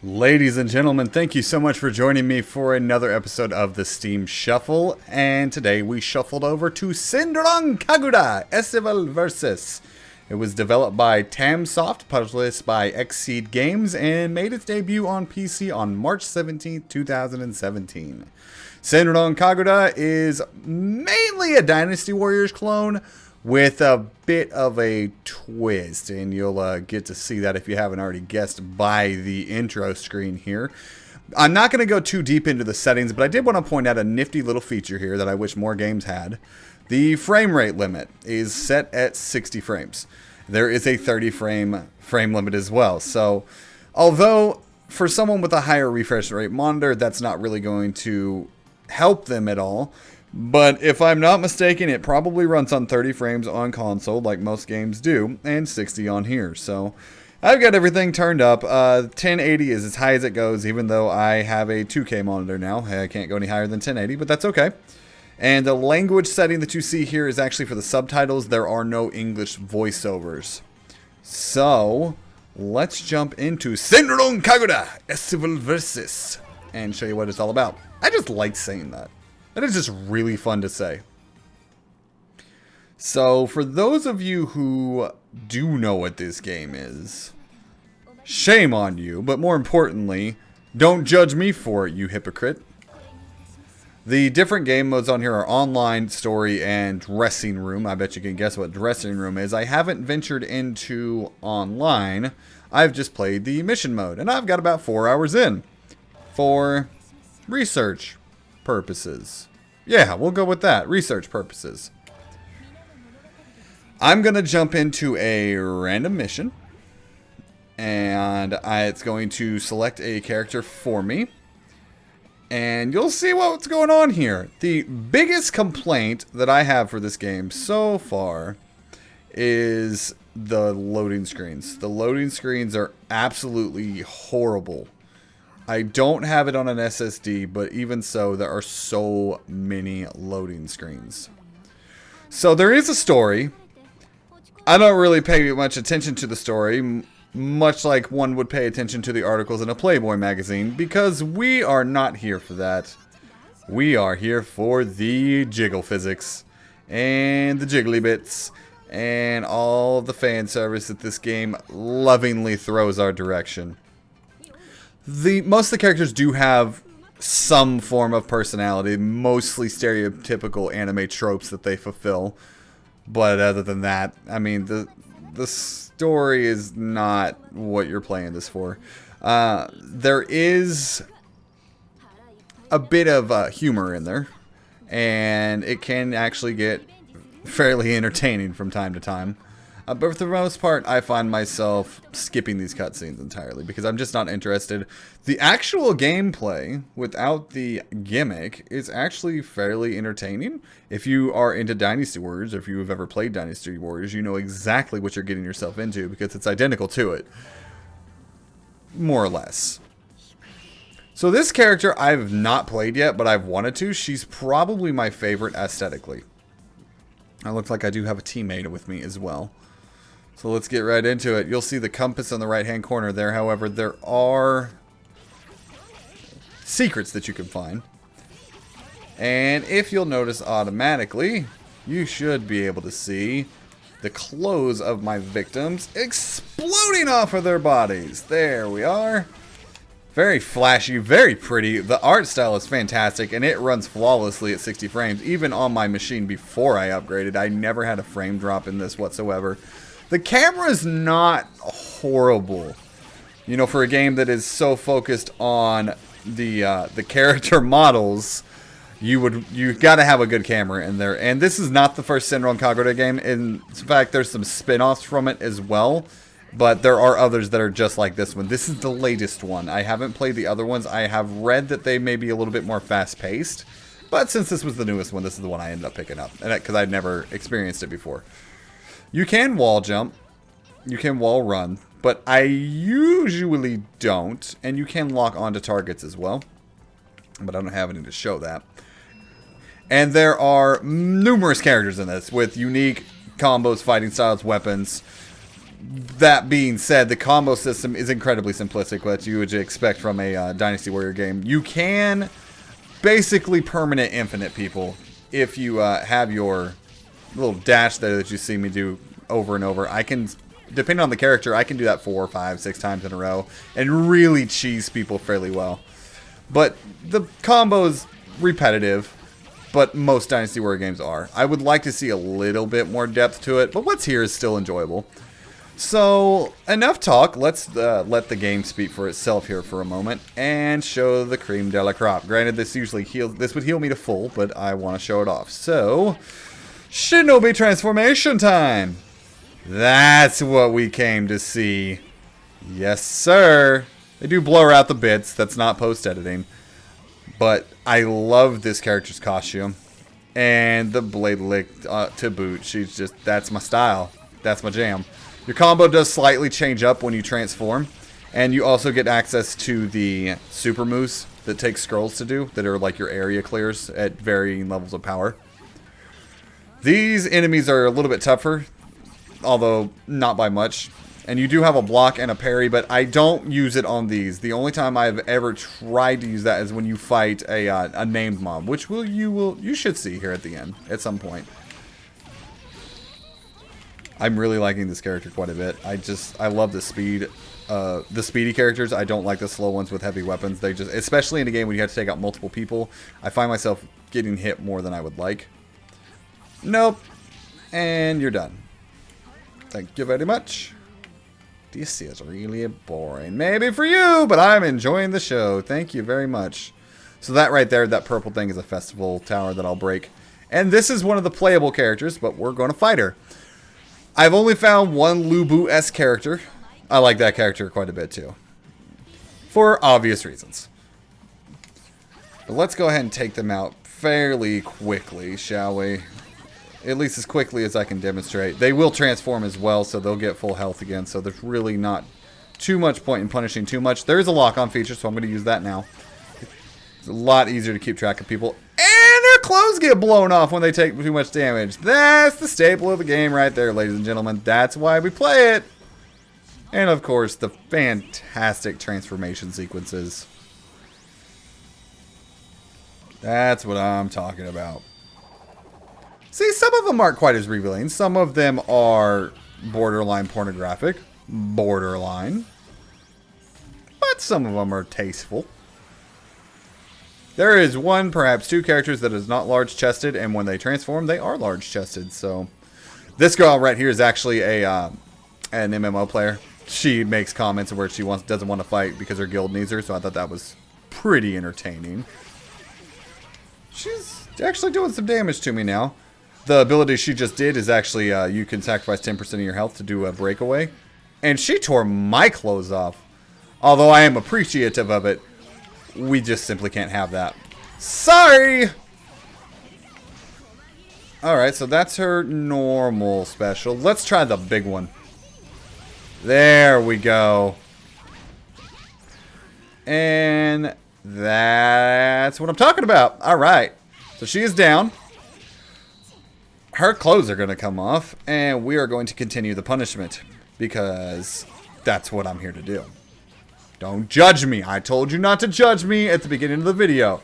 Ladies and gentlemen, thank you so much for joining me for another episode of the Steam Shuffle. And today we shuffled over to Senran Kagura-Estival Versus. It was developed by Tamsoft, published by Exceed Games, and made its debut on PC on March 17th, 2017. Senran Kagura is mainly a Dynasty Warriors clone, with a bit of a twist, and you'll get to see that if you haven't already guessed by the intro screen here. I'm not going to go too deep into the settings, but I did want to point out a nifty little feature here that I wish more games had. The frame rate limit is set at 60 frames. There is a 30 frame limit as well, so although for someone with a higher refresh rate monitor, that's not really going to help them at all. But if I'm not mistaken, it probably runs on 30 frames on console, like most games do, and 60 on here. So I've got everything turned up. 1080 is as high as it goes, even though I have a 2K monitor now. I can't go any higher than 1080, but that's okay. And the language setting that you see here is actually for the subtitles. There are no English voiceovers. So let's jump into Senran Kagura-Estival Versus and show you what it's all about. I just like saying that. That is just really fun to say. So, for those of you who do know what this game is, shame on you, but more importantly, don't judge me for it, you hypocrite. The different game modes on here are online, story, and dressing room. I bet you can guess what dressing room is. I haven't ventured into online. I've just played the mission mode, and I've got about 4 hours in for research purposes. Yeah, we'll go with that. Research purposes. I'm going to jump into a random mission. And it's going to select a character for me. And you'll see what's going on here. The biggest complaint that I have for this game so far is the loading screens. The loading screens are absolutely horrible. I don't have it on an SSD, but even so, there are so many loading screens. So there is a story. I don't really pay much attention to the story, much like one would pay attention to the articles in a Playboy magazine, because we are not here for that. We are here for the jiggle physics, and the jiggly bits, and all the fan service that this game lovingly throws our direction. Most of the characters do have some form of personality, mostly stereotypical anime tropes that they fulfill. But other than that, I mean, the story is not what you're playing this for. There is a bit of humor in there, and it can actually get fairly entertaining from time to time. But for the most part, I find myself skipping these cutscenes entirely because I'm just not interested. The actual gameplay, without the gimmick, is actually fairly entertaining. If you are into Dynasty Warriors, or if you have ever played Dynasty Warriors, you know exactly what you're getting yourself into because it's identical to it. More or less. So this character I've not played yet, but I've wanted to. She's probably my favorite aesthetically. It looks like I do have a teammate with me as well. So let's get right into it. You'll see the compass on the right-hand corner there. However, there are secrets that you can find. And if you'll notice automatically, you should be able to see the clothes of my victims exploding off of their bodies. There we are. Very flashy, very pretty. The art style is fantastic, and it runs flawlessly at 60 frames. Even on my machine before I upgraded, I never had a frame drop in this whatsoever. The camera is not horrible, you know, for a game that is so focused on the character models. You got to have a good camera in there, and this is not the first Senran Kagura game. In fact, there's some spin-offs from it as well, but there are others that are just like this one. This is the latest one. I haven't played the other ones. I have read that they may be a little bit more fast-paced, but since this was the newest one, this is the one I ended up picking up, because I'd never experienced it before. You can wall jump, you can wall run, but I usually don't, and you can lock onto targets as well, but I don't have any to show that. And there are numerous characters in this with unique combos, fighting styles, weapons. That being said, the combo system is incredibly simplistic, what you would expect from a Dynasty Warrior game. You can basically permanent infinite people if you have your little dash there that you see me do over and over. I can, depending on the character, I can do that 4, 5, 6 times in a row and really cheese people fairly well. But the combo is repetitive, but most Dynasty Warrior games are. I would like to see a little bit more depth to it, but what's here is still enjoyable. So, enough talk. Let's let the game speak for itself here for a moment and show the cream de la crop. Granted, this would heal me to full, but I want to show it off. So, Shinobi transformation time. That's what we came to see. Yes, sir. They do blur out the bits. That's not post-editing. But I love this character's costume. And the blade lick to boot. She's just, that's my style. That's my jam. Your combo does slightly change up when you transform. And you also get access to the super moves that take scrolls to do. That are like your area clears at varying levels of power. These enemies are a little bit tougher. Although not by much. And you do have a block and a parry. But I don't use it on these. The only time I've ever tried to use that is when you fight a named mob. Which you should see here at the end. At some point. I'm really liking this character quite a bit. I love the speed. The speedy characters. I don't like the slow ones with heavy weapons. They just, especially in a game when you have to take out multiple people, I find myself getting hit more than I would like. Nope. And you're done. Thank you very much. This is really boring. Maybe for you, but I'm enjoying the show. Thank you very much. So that right there, that purple thing is a festival tower that I'll break. And this is one of the playable characters, but we're going to fight her. I've only found one Lubu-esque character. I like that character quite a bit too. For obvious reasons. But let's go ahead and take them out fairly quickly, shall we? At least as quickly as I can demonstrate. They will transform as well, so they'll get full health again. So there's really not too much point in punishing too much. There is a lock-on feature, so I'm going to use that now. It's a lot easier to keep track of people. And their clothes get blown off when they take too much damage. That's the staple of the game right there, ladies and gentlemen. That's why we play it. And of course, the fantastic transformation sequences. That's what I'm talking about. See, some of them aren't quite as revealing. Some of them are borderline pornographic. Borderline. But some of them are tasteful. There is one, perhaps two characters that is not large-chested, and when they transform, they are large-chested. So, this girl right here is actually an MMO player. She makes comments where she doesn't want to fight because her guild needs her, so I thought that was pretty entertaining. She's actually doing some damage to me now. The ability she just did is actually you can sacrifice 10% of your health to do a breakaway. And she tore my clothes off. Although I am appreciative of it, we just simply can't have that. Sorry! Alright, so that's her normal special. Let's try the big one. There we go. And that's what I'm talking about. Alright. So she is down. Her clothes are going to come off. And we are going to continue the punishment. Because that's what I'm here to do. Don't judge me. I told you not to judge me at the beginning of the video.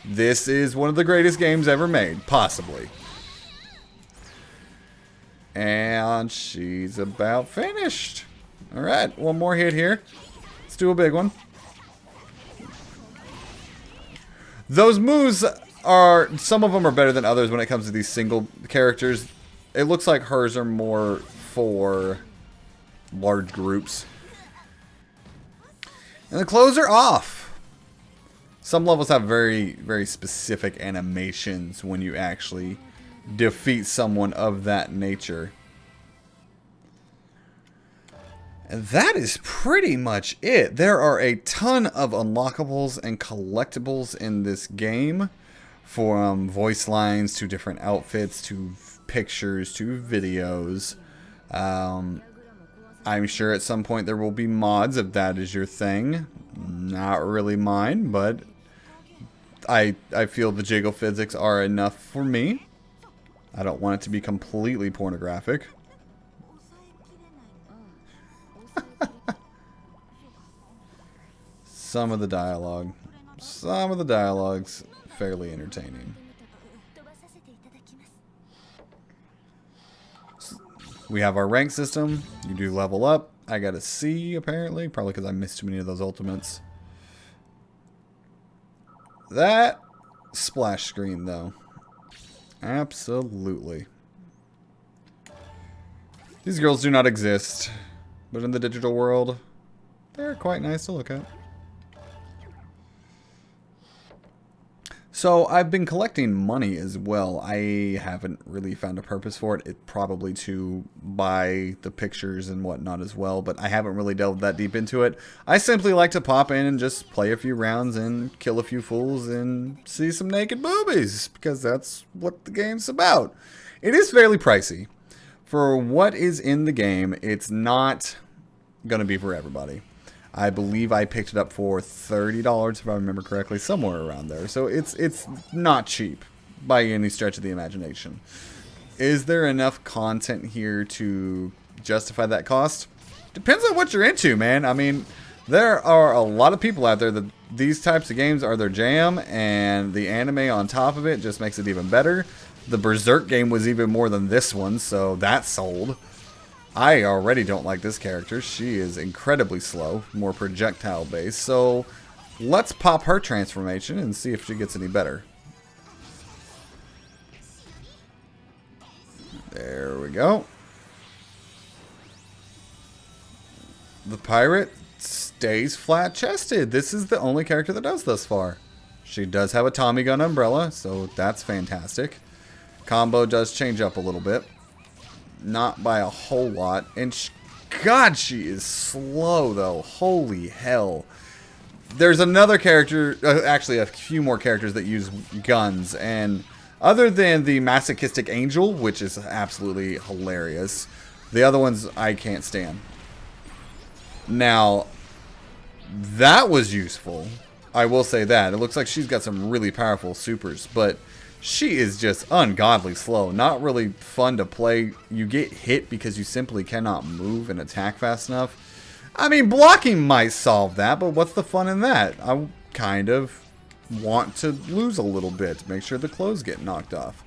This is one of the greatest games ever made. Possibly. And she's about finished. Alright, one more hit here. Let's do a big one. Those moves are, some of them are better than others when it comes to these single characters. It looks like hers are more for large groups. And the clothes are off. Some levels have very, very specific animations when you actually defeat someone of that nature. And that is pretty much it. There are a ton of unlockables and collectibles in this game. From voice lines to different outfits to pictures to videos. I'm sure at some point there will be mods if that is your thing. Not really mine, but I feel the jiggle physics are enough for me. I don't want it to be completely pornographic. Some of the dialogue. Some of the dialogue's fairly entertaining. We have our rank system. You do level up. I got a C, apparently. Probably because I missed too many of those ultimates. That splash screen, though. Absolutely. These girls do not exist. But in the digital world, they're quite nice to look at. So I've been collecting money as well. I haven't really found a purpose for it. It's probably to buy the pictures and whatnot as well, but I haven't really delved that deep into it. I simply like to pop in and just play a few rounds and kill a few fools and see some naked boobies, because that's what the game's about. It is fairly pricey. For what is in the game, it's not going to be for everybody. I believe I picked it up for $30 if I remember correctly, somewhere around there. So it's not cheap by any stretch of the imagination. Is there enough content here to justify that cost? Depends on what you're into, man. I mean, there are a lot of people out there that these types of games are their jam, and the anime on top of it just makes it even better. The Berserk game was even more than this one, so that sold. I already don't like this character. She is incredibly slow, more projectile based. So let's pop her transformation and see if she gets any better. There we go. The pirate stays flat chested. This is the only character that does thus far. She does have a Tommy gun umbrella, so that's fantastic. Combo does change up a little bit. Not by a whole lot. And God, she is slow, though. Holy hell. There's another character, actually a few more characters that use guns. And other than the masochistic angel, which is absolutely hilarious, the other ones I can't stand. Now, that was useful. I will say that. It looks like she's got some really powerful supers, but she is just ungodly slow. Not really fun to play. You get hit because you simply cannot move and attack fast enough. I mean, blocking might solve that, but what's the fun in that? I kind of want to lose a little bit to make sure the clothes get knocked off.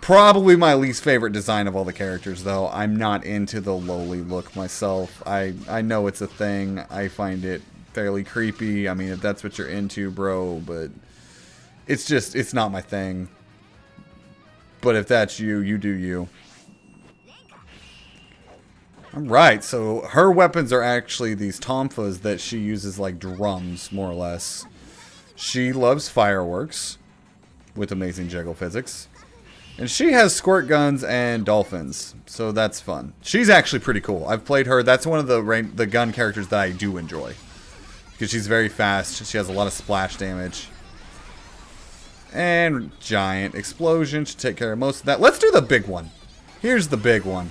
Probably my least favorite design of all the characters, though. I'm not into the lowly look myself. I know it's a thing. I find it fairly creepy. I mean, if that's what you're into, bro, but it's not my thing. But if that's you, you do you. Alright, so her weapons are actually these tonfas that she uses like drums, more or less. She loves fireworks with amazing juggle physics. And she has squirt guns and dolphins, so that's fun. She's actually pretty cool. I've played her. That's one of the gun characters that I do enjoy. Because she's very fast. She has a lot of splash damage. And giant explosion should take care of most of that. Let's do the big one. Here's the big one.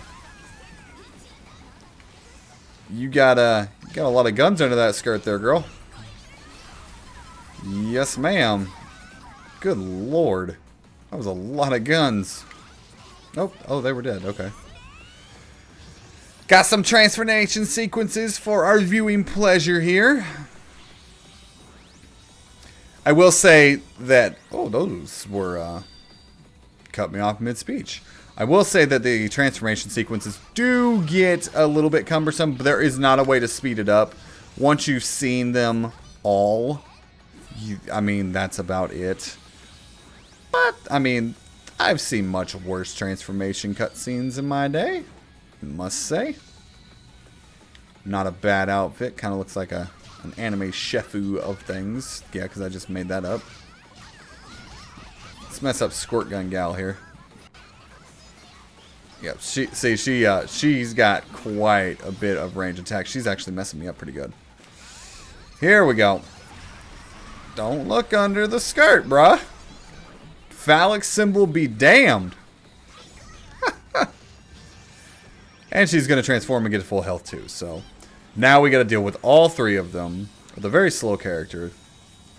You got a lot of guns under that skirt there, girl. Yes, ma'am. Good lord. That was a lot of guns. Nope. Oh, they were dead. Okay. Got some transformation sequences for our viewing pleasure here. I will say that... Oh, those were... cut me off mid-speech. I will say that the transformation sequences do get a little bit cumbersome, but there is not a way to speed it up. Once you've seen them all, I mean, that's about it. But, I mean, I've seen much worse transformation cutscenes in my day, I must say. Not a bad outfit. Kind of looks like an anime shefu of things. Yeah, because I just made that up. Let's mess up Squirt Gun Gal here. Yep, she's got quite a bit of range attack. She's actually messing me up pretty good. Here we go. Don't look under the skirt, bruh. Phallic symbol be damned. And she's going to transform and get full health too. So now we got to deal with all three of them with a very slow character.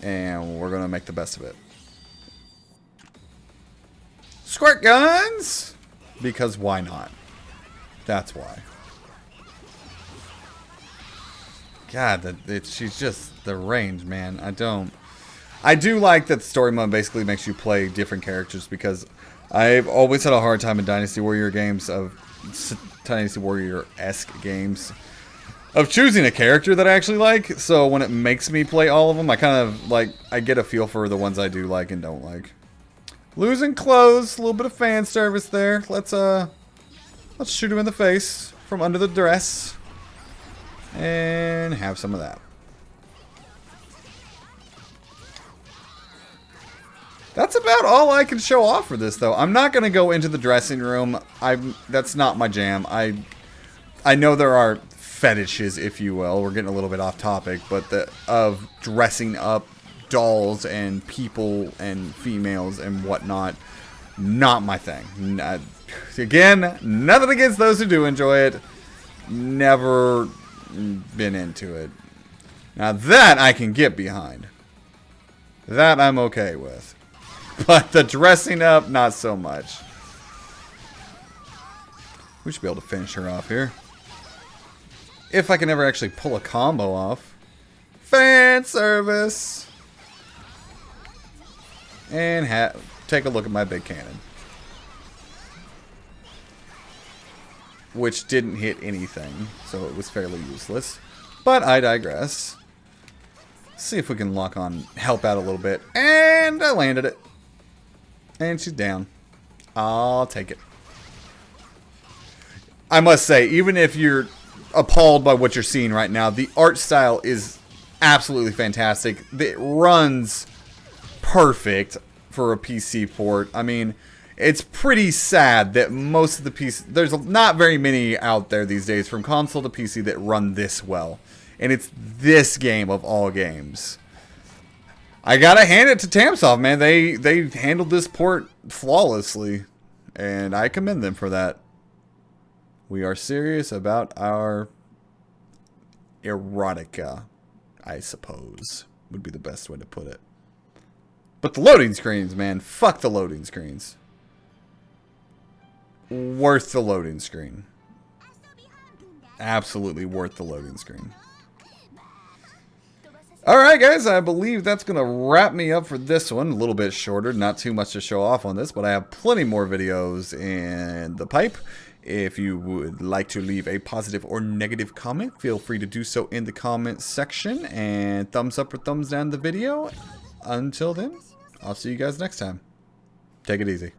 And we're going to make the best of it. Squirt guns! Because why not? That's why. God, she's just the range, man. I do like that the story mode basically makes you play different characters, because I've always had a hard time in Dynasty Warrior games Dynasty Warrior-esque games of choosing a character that I actually like. So when it makes me play all of them, I kind of like, I get a feel for the ones I do like and don't like. Losing clothes, a little bit of fan service there. Let's shoot him in the face from under the dress and have some of that. That's about all I can show off for this, though. I'm not going to go into the dressing room. That's not my jam. I know there are fetishes, if you will. We're getting a little bit off topic, but of dressing up dolls and people and females and whatnot, not my thing. Again, nothing against those who do enjoy it. Never been into it. Now that I can get behind. That I'm okay with. But the dressing up, not so much. We should be able to finish her off here. If I can ever actually pull a combo off. Fan service. And take a look at my big cannon. Which didn't hit anything, so it was fairly useless. But I digress. See if we can lock on, help out a little bit. And I landed it. And she's down. I'll take it. I must say, even if you're appalled by what you're seeing right now, the art style is absolutely fantastic. It runs perfect for a PC port. I mean, it's pretty sad that most of the PC... There's not very many out there these days from console to PC that run this well. And it's this game of all games. I gotta hand it to Tamsoft, man. They handled this port flawlessly, and I commend them for that. We are serious about our erotica, I suppose, would be the best way to put it. But the loading screens, man, fuck the loading screens. Worth the loading screen. Absolutely worth the loading screen. Alright guys, I believe that's going to wrap me up for this one. A little bit shorter, not too much to show off on this, but I have plenty more videos in the pipe. If you would like to leave a positive or negative comment, feel free to do so in the comment section. And thumbs up or thumbs down the video. Until then, I'll see you guys next time. Take it easy.